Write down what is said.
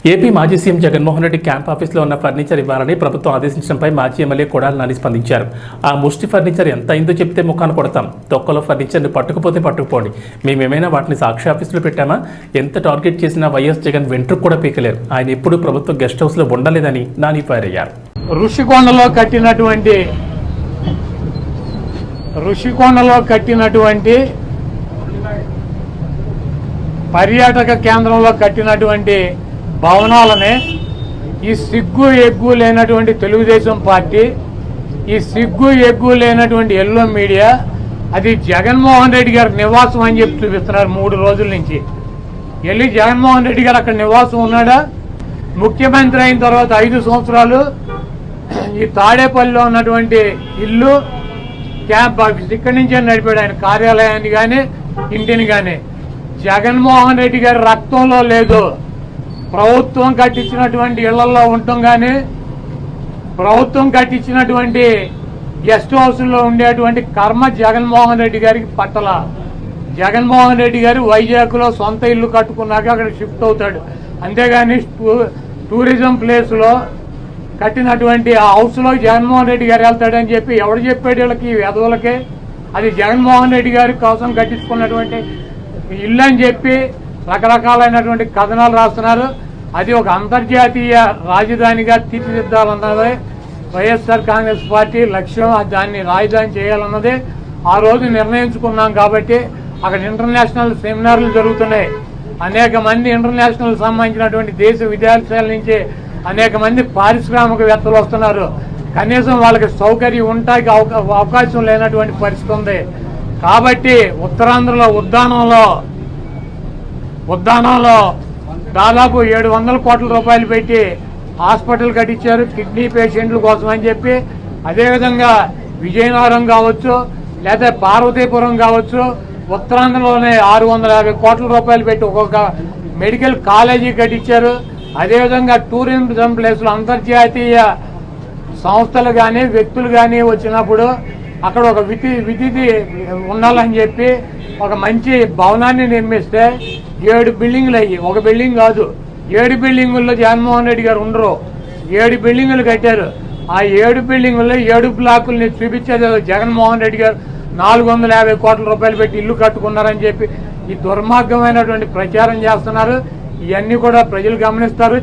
AP మాజీ CM Jaganmohan Reddy camp ఆఫీస్లో ఉన్న ఫర్నిచర్ ఇవ్వాలని ప్రభుత్వం ఆదేశించడంపై మాజీ ఎమ్మెల్యే కొడాలి నాని స్పందించారు. ఆ ముష్టి ఫర్నిచర్ ఎంత అయిందో చెప్తే ముఖాన్ని కొడతాం. తొక్కలో ఫర్నిచర్ని పట్టుకుపోతే పట్టుకుపోండి. మేమేమైనా వాటిని సాక్షి ఆఫీసులో పెట్టామా? ఎంత టార్గెట్ చేసినా వైఎస్ జగన్ వెంట్రుకు కూడా పీకలేరు. ఆయన ఎప్పుడు ప్రభుత్వం గెస్ట్ హౌస్లో ఉండలేదని నాని ఫైర్ అయ్యారు. ఋషికొండలో కట్టినటువంటి పర్యాటక కేంద్రంలో కట్టినటువంటి భవనాలనే ఈ సిగ్గు ఎగ్గు లేనటువంటి తెలుగుదేశం పార్టీ, ఈ సిగ్గు ఎగ్గు లేనటువంటి ఎల్లో మీడియా అది జగన్మోహన్ రెడ్డి గారి నివాసం అని చెప్పి చూపిస్తున్నారు. 3 రోజుల నుంచి వెళ్ళి జగన్మోహన్ రెడ్డి గారు అక్కడ నివాసం ఉన్నాడా? ముఖ్యమంత్రి అయిన తర్వాత 5 సంవత్సరాలు ఈ తాడేపల్లిలో ఉన్నటువంటి ఇల్లు క్యాంప్ ఆఫీస్ ఇక్కడి నుంచే నడిపాడు. ఆయన కార్యాలయాన్ని కానీ ఇంటిని కానీ జగన్మోహన్ రెడ్డి గారి రక్తంలో లేదు. ప్రభుత్వం కట్టించినటువంటి ఇళ్లలో ఉండటం కానీ ప్రభుత్వం కట్టించినటువంటి గెస్ట్ హౌస్లో ఉండేటువంటి కర్మ జగన్మోహన్ రెడ్డి గారికి పట్టల. జగన్మోహన్ రెడ్డి గారు వైజాగ్లో సొంత ఇల్లు కట్టుకున్నాక అక్కడ షిఫ్ట్ అవుతాడు. అంతేగాని టూరిజం ప్లేస్లో కట్టినటువంటి ఆ హౌస్లో జగన్మోహన్ రెడ్డి గారు వెళ్తాడని చెప్పి ఎవడు చెప్పాడు వీళ్ళకి, వెధవులకే? అది జగన్మోహన్ రెడ్డి గారి కోసం కట్టించుకున్నటువంటి ఇల్లు అని చెప్పి రకరకాలైనటువంటి కథనాలు రాస్తున్నారు. అది ఒక అంతర్జాతీయ రాజధానిగా తీర్చిదిద్దాలన్నదే వైఎస్ఆర్ కాంగ్రెస్ పార్టీ లక్ష్యం. దాన్ని రాజధాని చేయాలన్నదే ఆ రోజు నిర్ణయించుకున్నాం. కాబట్టి అక్కడ ఇంటర్నేషనల్ సెమినార్లు జరుగుతున్నాయి. అనేక మంది ఇంటర్నేషనల్ సంబంధించినటువంటి దేశ విదేశాల నుంచి అనేక మంది పారిశ్రామికవేత్తలు వస్తున్నారు. కనీసం వాళ్ళకి సౌకర్యం ఉంటాకి అవకాశం లేనటువంటి పరిస్థితి ఉంది. కాబట్టి ఉత్తరాంధ్రలో ఉద్దానంలో దాదాపు 700 కోట్ల రూపాయలు పెట్టి హాస్పిటల్ కట్టించారు కిడ్నీ పేషెంట్ల కోసం అని చెప్పి. అదేవిధంగా విజయనగరం కావచ్చు లేదా పార్వతీపురం కావచ్చు, ఉత్తరాంధ్రలోనే 650 కోట్ల రూపాయలు పెట్టి ఒక్కొక్క మెడికల్ కాలేజీ కట్టించారు. అదేవిధంగా టూరిజం ప్లేస్లో అంతర్జాతీయ సంస్థలు కానీ వ్యక్తులు కానీ వచ్చినప్పుడు అక్కడ ఒక విధి ఉండాలని చెప్పి ఒక మంచి భవనాన్ని నిర్మిస్తే 7 బిల్డింగ్లు అయ్యి, ఒక బిల్డింగ్ కాదు 7 బిల్డింగుల్లో జగన్మోహన్ రెడ్డి గారు ఉండరు. 7 బిల్డింగులు కట్టారు. ఆ 7 బిల్డింగుల్లో 7 బ్లాకుల్ని చూపించేది జగన్మోహన్ రెడ్డి గారు 450 కోట్ల రూపాయలు పెట్టి ఇల్లు కట్టుకున్నారని చెప్పి ఈ దుర్మార్గమైనటువంటి ప్రచారం చేస్తున్నారు. ఇవన్నీ కూడా ప్రజలు గమనిస్తారు.